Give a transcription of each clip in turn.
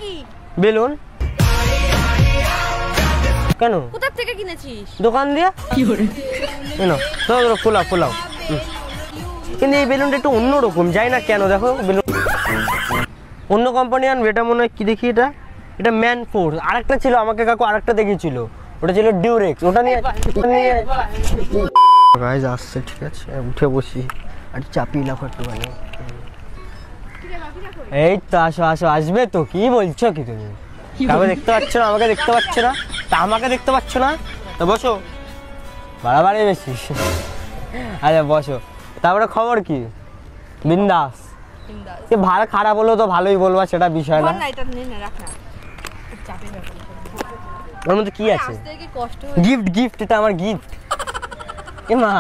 কি বেলুন কেন? কোথা থেকে কিনেছিস? দোকান দিয়ে। কি করে? ধরো খোলাও খোলাও। কিন্তু এই বেলুনটা একটু অন্যরকম, যাই না কেন, দেখো বেলুন অন্য কোম্পানি আনবে। এটা মনে হয় কি দেখি, এটা ম্যান ফোর্স। আরেকটা ছিল আমাকে কাকু আরেকটা দেখিয়েছিল, ওটা ছিল ডিউরেক্স। ওটা নিয়ে গাইজ আসছে, ঠিক আছে উঠে বসি আর চাপিয়ে লাফ একটুখানি। এই তো আসো আসো, আসবে তো। কি বলছো কি তুমি? কাউকে দেখতে পাচ্ছ না, আমাকে দেখতে পাচ্ছ না, তা আমাকে দেখতে পাচ্ছ না তো বসো, বাড়াবাড়ি বেশি। আরে বসো। তারপরে খবর কি? বিন্দাস। ভাড়া খারাপ হলো তো ভালোই বলবা, সেটা বিষয় না। ওর মধ্যে কি আছে? গিফট গিফট, এটা আমার গিফট। এ মা,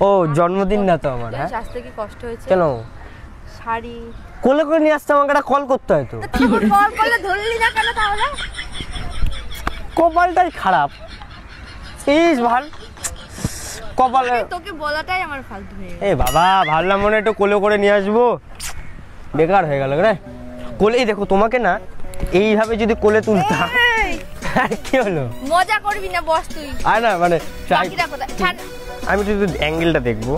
ও জন্মদিন না তো আমার। হ্যাঁ কষ্ট হয়েছে কেন? শাড়ি কোলে করে নিয়ে আসতে আমাকে একটা কল করতে হয় তো। কল করলে ধরলি না কেন তাহলে? কপালটাই খারাপ। ভাল কপালে তোকে বলাটাই আমার ফালতু হয়ে গেল। এই বাবা, ভাবলাম মনে একটু কোলে করে নিয়ে আসবো, বেকার হয়ে গেল রে। কোলেই দেখো তোমাকে না, এইভাবে যদি কোলে তুলতাম। কি হলো? মজা করবি না, বস তুই। আর না মানে আমি শুধু অ্যাঙ্গেলটা দেখবো।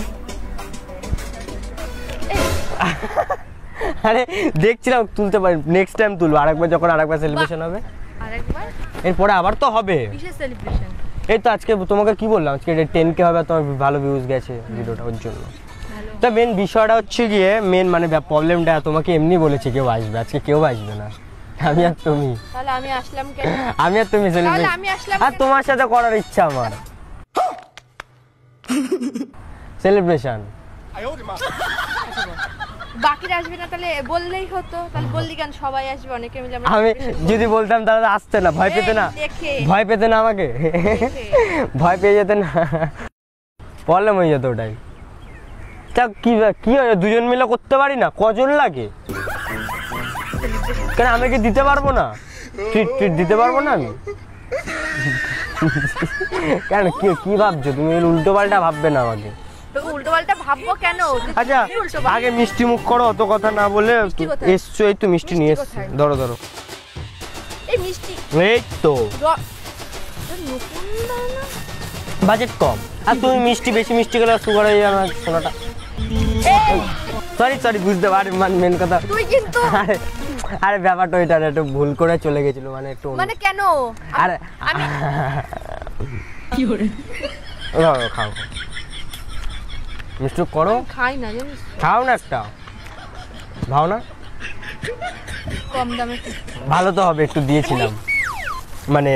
আরে দেখছিলাম তুলতে পারি, নেক্সট টাইম তুলবো। আরেকবার যখন আরেকবার সেলিব্রেশন হবে, আরেকবার এরপরে আবার তো হবে। কিসের সেলিব্রেশন? এই তো আজকে তোমাকে কি বললাম, আজকে 10K হবে, তোমার ভালো ভিউজ গেছে ভিডিওটা, ওর জন্য। তা মেন বিষয়টা হচ্ছে গিয়ে, মেন মানে প্রবলেমটা, তোমাকে এমনি বলেছে কেউ আসবে, আজকে কেউ আসবে না, আমি আর তুমি। তাহলে আমি আসলাম কেন? আমি আর তুমি সেলিব্রেশন, আর তোমার সাথে করার ইচ্ছা আমার সেলিব্রেশন। বাকিরা আসবে না তাহলে বললেই হতো। তাহলে বললি কেন সবাই আসবে, অনেকে মিলে? আমি যদি বলতাম তাহলে আসতে না, ভয় পেতে না, ভয় পেতে না আমাকে, ভয় পেয়ে যেতে না, প্রবলেম হয়ে যেত ওটাই। তা কি হয়, দুজন মিলে করতে পারি না? কজন লাগে? কেন আমি কি দিতে পারবো না? ট্রিট দিতে পারবো না আমি? কেন কি ভাবছো তুমি? উল্টো পাল্টা ভাববে না আমাকে। উল্টো পাল্টা ভাববো কেন? আচ্ছা আগে মিষ্টি মুখ করো, অত কথা না বলে। এসছো, এই তো মিষ্টি নিয়ে এসছি, ধরো ধরো। এই মিষ্টি, এই তো বাজেট কম, আর তুমি মিষ্টি বেশি মিষ্টি গেলে সুগার হয়ে যাবে সোনাটা। সরি বুঝতে পারি, মেন কথা তুই কিন্তু। আরে ব্যাপারটা ওইটা একটু ভুল করে চলে গেছিল, মানে একটু মানে কেন? আরে কি করে খাও মিষ্টি করো। খাই না জানিস, খাও না একটা, ভাও না, কম দামে ভালো তো হবে। একটু দিয়েছিলাম, মানে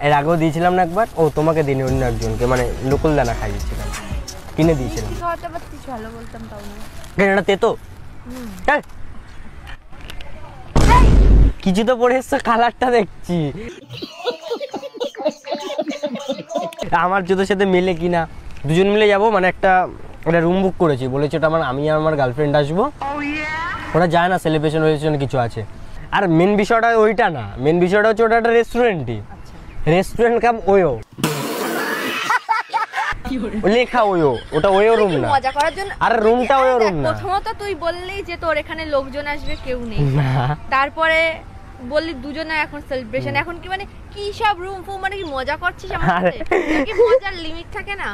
এর আগেও দিয়েছিলাম না একবার। ও তোমাকে দিনে, অন্য একজনকে, মানে লোকাল দানা খাইয়েছিলাম, কিনে দিয়েছিলাম। ভালো বলতাম তাও না। এটা তেতো কিছু তো পড়ে এসছে, কালারটা দেখছি আমার জুতোর সাথে মেলে কিনা। দুজন মিলে যাবো, মানে একটা রুম বুক করেছি, বলেছে ওটা আমি আর আমার গার্লফ্রেন্ড আসবো। ওরা যায় না সেলিব্রেশন কিছু আছে। আর মেন বিষয়টা ওইটা না, মেন বিষয়টা হচ্ছে ওটা একটা রেস্টুরেন্টই, রেস্টুরেন্ট কাম ওয়ো লেখা ওয়ো, ওটা ওয়ো রুম না, মজা করার জন্য। আর রুমটা ওয়ো রুম না। প্রথমত তুই বললি যে তোর এখানে লোকজন আসবে, কেউ নেই। তারপরে বললি দুজনে এখন সেলিব্রেশন, এখন কি মানে কি সব রুম ফু, মানে কি মজা করছিস আমার সাথে? কি মজার লিমিট থাকে না?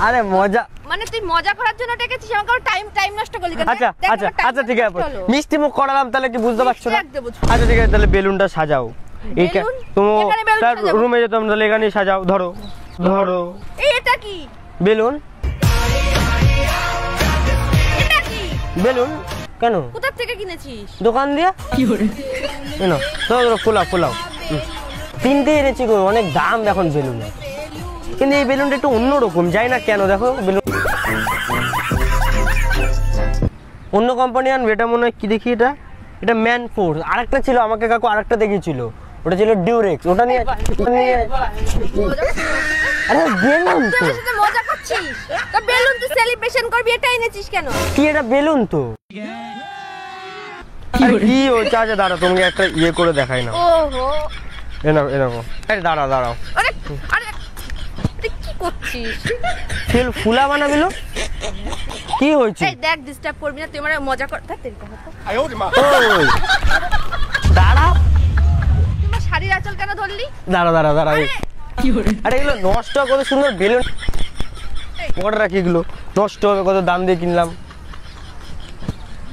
আরে মজা মানে তুই মজা করার জন্য ডেকেছিস আমাকে, টাইম নষ্ট করলি কেন? আচ্ছা ঠিক আছে, মিষ্টি মুখ করালাম, তাহলে কি বুঝতে পারছো না? আচ্ছা ঠিক আছে, তাহলে বেলুনটা সাজাও। তোমার রুমে যেতাম, তাহলে এখানে সাজাও। ধরো এটা কি বেলুন? বেলুন কেন? কোথা থেকে কিনেছিস? দোকান দিয়ে। কি করে? ধরো খোলাও। 3টে এনেছি গো, অনেক দাম এখন বেলুনের। কিন্তু এই বেলুনটা একটু অন্যরকম, যাই না কেন, দেখো বেলুন অন্য কোম্পানি আনবে। এটা মনে হয় কি দেখি, এটা ম্যান ফোর্স। আরেকটা ছিল আমাকে কাকু আরেকটা দেখিয়েছিল, ওটা ছিল ডিউরেক্স। ওটা নিয়ে আরে বেলুন তো, মজা করছিস তো? বেলুন তুই সেলিব্রেশন করবি, এটা এনেছিস কেন? কি এটা বেলুন তো? কি ও চাচা, দাঁড়া তোমাকে একটা ইয়ে করে দেখাই না। ওহো এনাকো আরে দাঁড়াও। আরে কি করছিস? ফুলা বানাবিল, কি হয়েছে? এই দেখ, ডিস্টার্ব করবি না তুই, আমার মজা কর। দাঁড়া দাঁড়া দাঁড়া আরে এগুলো নষ্ট হবে, কত সুন্দর বেলুন পকেটে রাখি, এগুলো নষ্ট হবে, কত দাম দিয়ে কিনলাম,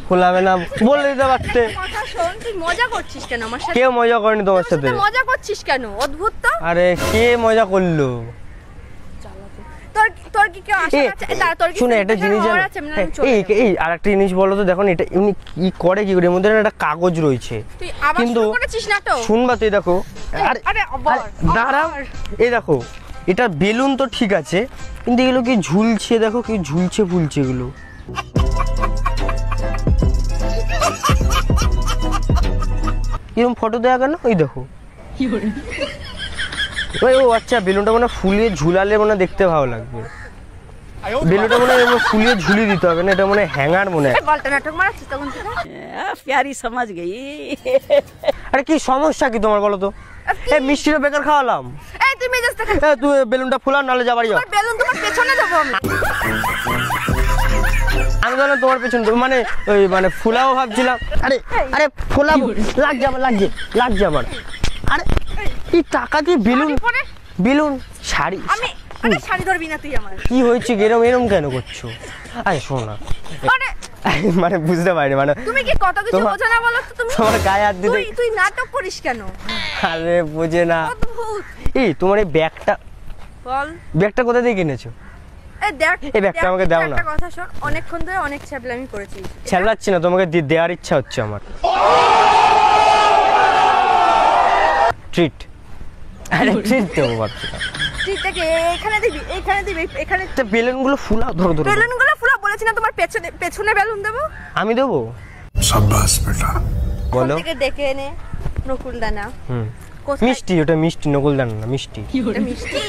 খোলাবে না বলে দিতে পারতে। কথা শোন, তুই মজা করছিস কেন আমার সাথে? কেউ মজা করেনি তোমার সাথে। মজা করছিস কেন? অদ্ভুত তো। আরে কে মজা করলো? তোর কি কেউ আশা আছে? তোর কি শুনে একটা জিনিস জানো, এই আরেকটা জিনিস বলো তো, দেখো এটা এমনি কি করে, কি করে এর মধ্যে একটা কাগজ রয়েছে, তুই আবার শুরু করেছিস না তো? শুনবা তুই, দেখো আরে আবার দাঁড়াও, এই দেখো এটা বেলুন তো ঠিক আছে, কিন্তু এগুলো কি ঝুলছে, দেখো কি ঝুলছে ফুলছে এগুলো। এরকম ফটো দেওয়া কেন? ওই দেখো ওই, ও আচ্ছা বেলুনটা মানে ফুলিয়ে ঝুলালে মানে দেখতে ভালো লাগবে। বেলুনটা মানে ফুলিয়ে ঝুলিয়ে দিতে হবে না, এটা মানে হ্যাঙ্গার মনে হয়। বলটা নাটক মারাচ্ছিস তখন থেকে? प्यारी समझ गई। আরে কি সমস্যা কি তোমার বলো তো? এই মিষ্টিটা বেকার খাওয়ালাম। এই তুই মেজাজটা তুই বেলুনটা ফুলা, নালে যাবারই যাও। বেলুন তোমার পেছনে দেবো আমি। আমি জানো তোমার পেছন মানে ওই মানে ফুলাও ভাবছিলাম। আরে আরে ফুলাবো, লাগছে আমার, লাগছে আমার। আরে এই টাকা দিয়ে বেলুন শাড়ি, আমি আরে শাড়ি ধরবি না তুই আমার। কি হয়েছে, এরম কেন করছো? আরে শোনো না, আরে মানে বুঝতে পারিনি, মানে তুমি কি কত কিছু বোঝো না বলো তো তুমি? তোমার গায়ে হাত দিতে। তুই নাটক করিস কেন? আরে বোঝে না। অদ্ভুত। এই তোমার এই ব্যাগটা কোথা থেকে কিনেছো? এই দেখ, এই ব্যাগটা আমাকে দাও না। একটা কথা শোন, অনেকক্ষণ ধরে অনেক ছ্যাবলামি করেছি। ছ্যাবলাচ্ছি না, তোমাকে দেওয়ার ইচ্ছা হচ্ছে আমার। ট্রিট, আরে ট্রিট দেবো ভাবছি। ট্রিটটাকে এখানে দিবি, এখানে বেলুনগুলো ফুলাও, ধরো। বেলুনগুলো ফুলা বলেছি না তোমার পেছনে বেলুন দেবো আমি দেবো? शाबाश बेटा। বলো। থেকে ডেকে এনে নকুলদানা। মিষ্টি, ওটা মিষ্টি, নকুলদানা না, মিষ্টি। ওটা মিষ্টি।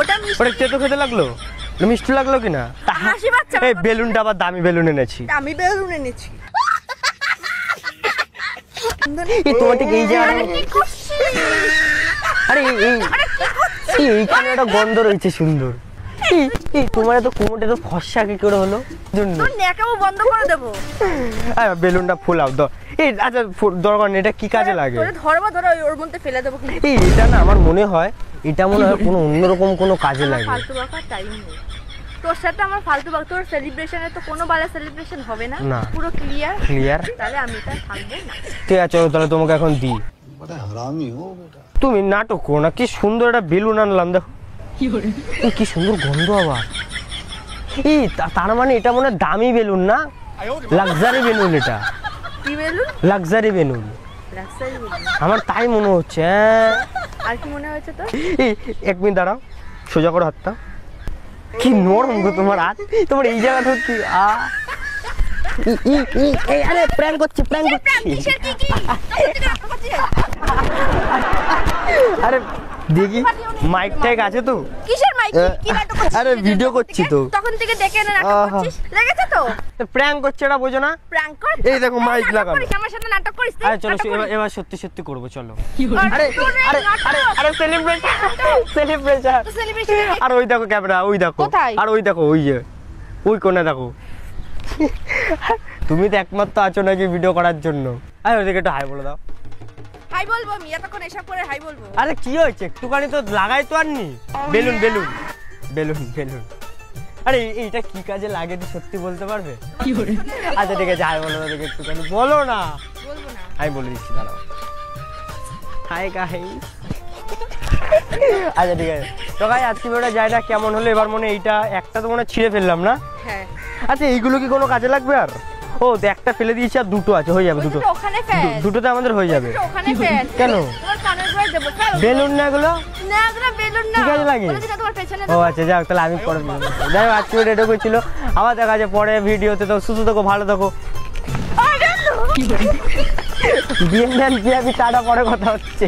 ওটা তেতো খেতে লাগলো? মিষ্টি লাগলো কিনা? হাসি বাচ্চা। এই বেলুনটা আবার দামি বেলুন এনেছি। আমি বেলুন এনেছি। এই তোমার ঠিক এই জায়গাটা, আরে এইখানে একটা গন্ধ রয়েছে সুন্দর। এই তোমার এত কোমরটা তো ফর্সা কি করে হলো? তোর নেকামো বন্ধ করে দেবো। বেলুনটা ফুলাও দাও। এই আচ্ছা দরকার নেই, এটা কি কাজে লাগে? তোরে ধরবো, ওর মধ্যে ফেলে দেবো। এই এটা না আমার মনে হয়, এটা মনে হয় কোনো অন্যরকম কোনো কাজে লাগে। ফালতু বাকার টাইম নেই তোর সাথে আমার, ফালতু বাক। তোর সেলিব্রেশনে তো কোনো বালা সেলিব্রেশন হবে না, পুরো ক্লিয়ার। তাহলে আমি তো থাকবো না। ঠিক আছে চলো তাহলে, তোমাকে এখন দিই। बड़ा हरामी हो बेटा। তুমি নাটক করো না, কি সুন্দর একটা বেলুন আনলাম, দেখো কি সুন্দর গন্ধ আবার। এই তার মানে এটা মনে হয় দামি বেলুন না, লাক্সারি বেলুন। এটা কি বেলুন? লাক্সারি বেলুন আমার তাই মনে হচ্ছে। আর কি মনে হচ্ছে তোর? এই এক মিনিট দাঁড়াও, সোজা করে হাতটা। কি নরম গো তোমার হাত, তোমার এই জায়গাটা হচ্ছে। আরে প্র্যাঙ্ক করছি। আরে দেখি মাইক টাইক আছে তো? কিসের মাইক? কি নাটক করছিস? আরে ভিডিও করছি তো। তখন থেকে ডেকে এনে নাটক করছিস, লেগেছে তো? প্র্যাঙ্ক করছে, এটা বোঝো না? প্র্যাঙ্ক কর। এই দেখো মাইক লাগানো। আমার সাথে নাটক করিস। আরে চলো এবার সত্যি করবো, চলো। আরে সেলিব্রেশন। আর ওই দেখো ক্যামেরা, ওই দেখো। আর ওই দেখো, ওই যে ওই কোণে দেখো। তুমি তো একমাত্র আছো নাকি ভিডিও করার জন্য। আরে ওদিকে একটু হাই বলে দাও। হাই বলবো আমি, এতক্ষণ এসব করে হাই বলবো? আরে কি হয়েছে, একটুখানি তো লাগাই তো আননি। বেলুন। আরে এইটা কি কাজে লাগে তুই সত্যি বলতে পারবে? আচ্ছা ঠিক আছে, হাই বলো ওদিকে একটুখানি, বলো না। বলবো না, আমি বলে দিচ্ছি, দাঁড়াও। Hi guys. আচ্ছা ঠিক আছে তো গাইস, আজকে ভিডিওটা যায় না কেমন হলো এবার মনে এইটা একটা তো মনে ছিঁড়ে ফেললাম না। হ্যাঁ। আচ্ছা এইগুলো কি কোনো কাজে লাগবে আর? ও একটা ফেলে দিয়েছি আর দুটো আছে, হয়ে যাবে দুটো। ওখানে ফেল। দুটোতে আমাদের হয়ে যাবে। ওখানে ফেল। কেন? তোমার কানের গোড়ায় দেবো। বেলুন না এগুলো? না এগুলো বেলুন না। কি কাজে লাগে? বলেছি না তোমার পেছনে ও দেবো। আচ্ছা যাক, তাহলে আমি পরে যাই হোক, আজকে ভিডিও এটুকুই ছিল। আবার দেখা যাচ্ছে পরে ভিডিওতে। তো সুস্থ থাকো, ভালো থাকো। বিয়ে টাটা, পরে কথা হচ্ছে।